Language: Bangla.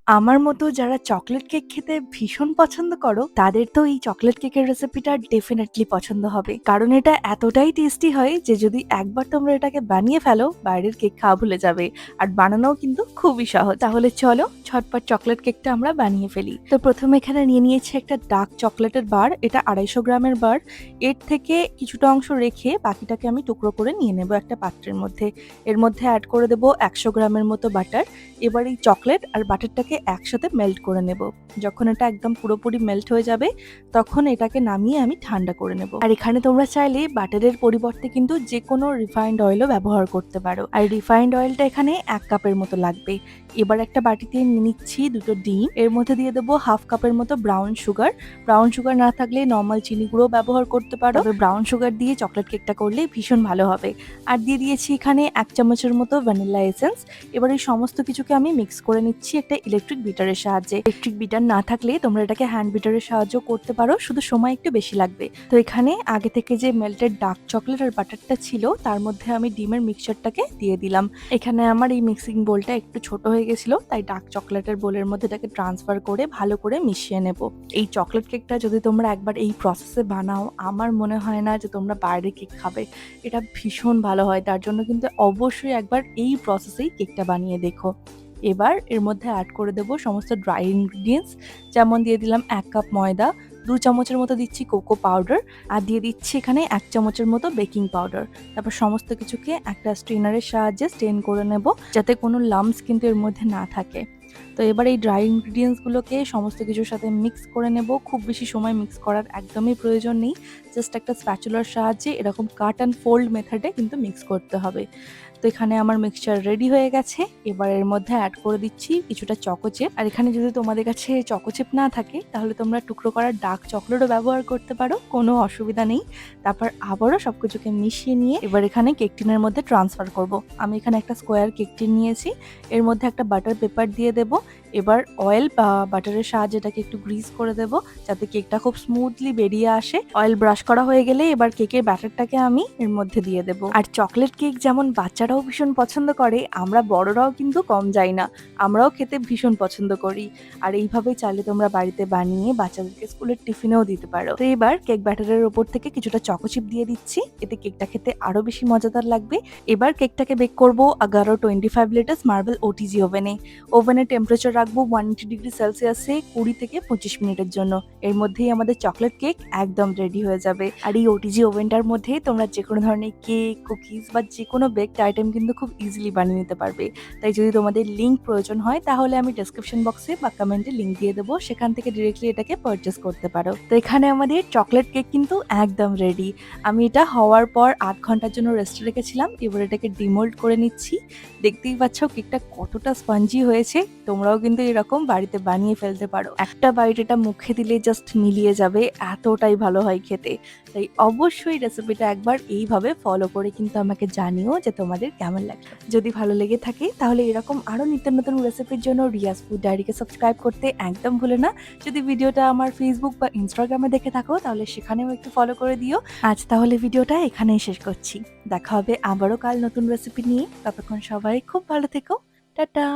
আমার মতো যারা চকোলেট কেক খেতে ভীষণ পছন্দ করো তাদের তো এই চকোলেট কেকের রেসিপিটা ডেফিনেটলি পছন্দ হবে, কারণ এটা এতটাই টেস্টি হয় যে যদি একবার তোমরা এটাকে বানিয়ে ফেলো বাইরের কেক খাওয়া ভুলে যাবে। আর বানানোও কিন্তু খুবই সহজ। তাহলে চলো ঝটপট চকোলেট কেকটা আমরা বানিয়ে ফেলি। তো প্রথমে এখানে নিয়ে নিয়েছি একটা ডার্ক চকোলেটের বার, এটা 250 গ্রামের বার। এর থেকে কিছুটা অংশ রেখে বাকিটাকে আমি টুকরো করে নিয়ে নেব একটা পাত্রের মধ্যে। এর মধ্যে অ্যাড করে দেবো 100 গ্রামের মতো বাটার। এবার এই চকলেট আর বাটারটাকে একসাথে মেল্ট করে নেব। যখন এটা একদম পুরোপুরি মেল্ট হয়ে যাবে তখন এটাকে নামিয়ে আমি ঠান্ডা করে নেব। আর এখানে তোমরা চাইলে বাটারের পরিবর্তে কিন্তু যে কোনো রিফাইন্ড অয়েলও ব্যবহার করতে পারো। আর রিফাইন্ড অয়েলটা এখানে 1 কাপের মতো লাগবে। এবার একটা বাটিতে নিয়ে নিচ্ছি 2টো ডিম। এর মধ্যে দিয়ে দেবো 1/2 কাপের মতো ব্রাউন সুগার। ব্রাউন সুগার না থাকলে নর্মাল চিনি গুঁড়ো ব্যবহার করতে পারো, তবে ব্রাউন সুগার দিয়ে চকলেট কেকটা করলে ভীষণ ভালো হবে। আর দিয়ে দিয়েছি এখানে 1 চামচের মতো ভ্যানিলা এসেন্স। এবার এই সমস্ত কিছুকে আমি মিক্স করে নিচ্ছি একটা ইলেকট্রিক বিটারের সাহায্যে। ইলেকট্রিক বিটার না থাকলে তোমরা এটাকে হ্যান্ড বিটারের সাহায্য করতে পারো, শুধু সময় একটু বেশি লাগবে। তো এখানে আগে থেকে যে মেল্টেড ডার্ক চকলেট আর বাটারটা ছিল তার মধ্যে আমি ডিমের মিক্সচারটাকে দিয়ে দিলাম। এখানে আমার এই মিক্সিং বোলটা একটু ছোট হয়ে গেছিল, তাই ডার্ক চকলেটের বোলের মধ্যে এটাকে ট্রান্সফার করে ভালো করে মিশিয়ে নেব। এই চকলেট কেকটা যদি তোমরা একবার এই প্রসেসে বানাও, আমার মনে হয় না যে তোমরা বাইরে কেক খাবে। এটা ভীষণ ভালো হয়, তার জন্য কিন্তু অবশ্যই একবার এই প্রসেসেই কেকটা বানিয়ে দেখো। এবার এর মধ্যে অ্যাড করে দেবো সমস্ত ড্রাই ইনগ্রিডিয়েন্টস, যেমন দিয়ে দিলাম 1 কাপ ময়দা, 2 চামচের মতো দিচ্ছি কোকো পাউডার, আর দিয়ে দিচ্ছি এখানে 1 চামচের মতো বেকিং পাউডার। তারপর সমস্ত কিছুকে একটা স্ট্রেনারের সাহায্যে স্ট্রেন করে নেব, যাতে কোনো লাম্পস কিন্তু এর মধ্যে না থাকে। তো এবার এই ড্রাই ইনগ্রিডিয়েন্টসগুলোকে সমস্ত কিছুর সাথে মিক্স করে নেব। খুব বেশি সময় মিক্স করার একদমই প্রয়োজন নেই, জাস্ট একটা স্প্যাচুলার সাহায্যে এরকম কাট অ্যান্ড ফোল্ড মেথডে কিন্তু মিক্স করতে হবে। তো এখানে আমার মিক্সচার রেডি হয়ে গেছে। এবার এর মধ্যে অ্যাড করে দিচ্ছি কিছুটা চকোচিপ। আর এখানে যদি তোমাদের কাছে চকোচিপ না থাকে তাহলে তোমরা টুকরো করা ডার্ক চকলেটও ব্যবহার করতে পারো, কোনো অসুবিধা নেই। তারপর আবারও সবকিছুকে মিশিয়ে নিয়ে এবার এখানে কেক টিনের মধ্যে ট্রান্সফার করব। আমি এখানে একটা স্কোয়ার কেক টিন নিয়েছি, এর মধ্যে একটা বাটার পেপার দিয়ে দেব। এবার অয়েল বা বাটারের সাহায্যে এটাকে একটু গ্রিস করে দেব, যাতে কেকটা খুব স্মুথলি বেরিয়ে আসে। অয়েল ব্রাশ করা হয়ে গেলে এবার কেকের ব্যাটারটাকে আমি এর মধ্যে দিয়ে দেব। আর চকলেট কেক যেমন বাচ্চারাও ভীষণ পছন্দ করে, আমরা বড়রাও কিন্তু কম যাই না, আমরাও খেতে ভীষণ পছন্দ করি। আর এইভাবেই চাইলে তোমরা বাড়িতে বানিয়ে বাচ্চাদেরকে স্কুলের টিফিনেও দিতে পারো। তো এবার কেক ব্যাটারের ওপর থেকে কিছুটা চকোচিপ দিয়ে দিচ্ছি, এতে কেকটা খেতে আরো বেশি মজাদার লাগবে। এবার কেকটাকে বেক করবো 1125 লিটার্স মার্বেল ওটিজি ওভেনে। ওভেনের টেম্পারেচার রাখবো 180 ডিগ্রি সেলসিয়াসে 20 থেকে 25 মিনিটের জন্য। এর মধ্যেই আমাদের চকলেট কেক একদম রেডি হয়ে যাবে। আর এই ওটিজি ওভেনটার মধ্যে তোমরা যে কোনো ধরনের কেক, কুকিজ বা যে কোনো বেকড আইটেম কিন্তু খুব ইজিলি বানিয়ে নিতে পারবে। তাই যদি তোমাদের লিঙ্ক প্রয়োজন হয় তাহলে আমি ডেসক্রিপশন বক্সে বা কমেন্টে লিঙ্ক দিয়ে দেবো, সেখান থেকে ডিরেক্টলি এটাকে পারচেস করতে পারো। তো এখানে আমাদের চকলেট কেক কিন্তু একদম রেডি। আমি এটা হওয়ার পর 8 ঘন্টার জন্য রেস্টে রেখেছিলাম। এবার এটাকে ডিমোল্ড করে নিচ্ছি। দেখতেই পাচ্ছ কেকটা কতটা স্পঞ্জি হয়েছে। তোমরাও কিন্তু এরকম বাড়িতে বানিয়ে ফেলতে পারো। একটা বাইট এটা মুখে দিলে জাস্ট মিলিয়ে যাবে, এতটাই ভালো হয় খেতে। তাই অবশ্যই রেসিপিটা একবার এইভাবে ফলো করে কিন্তু আমাকে জানিও যে তোমাদের কেমন লাগলো। যদি ভালো লেগে থাকে তাহলে এরকম আরো নিত্য নতুন রেসিপির জন্য রিয়াজ ফুড ডায়েরিকে সাবস্ক্রাইব করতে একদম ভুলে না। যদি ভিডিওটা আমার ফেসবুক বা ইনস্টাগ্রামে দেখে থাকো তাহলে সেখানেও একটু ফলো করে দিও। আজ তাহলে ভিডিওটা এখানেই শেষ করছি। দেখা হবে আবারও কাল নতুন রেসিপি নিয়ে। ততক্ষণ সবাই খুব ভালো থেকো। টাটা।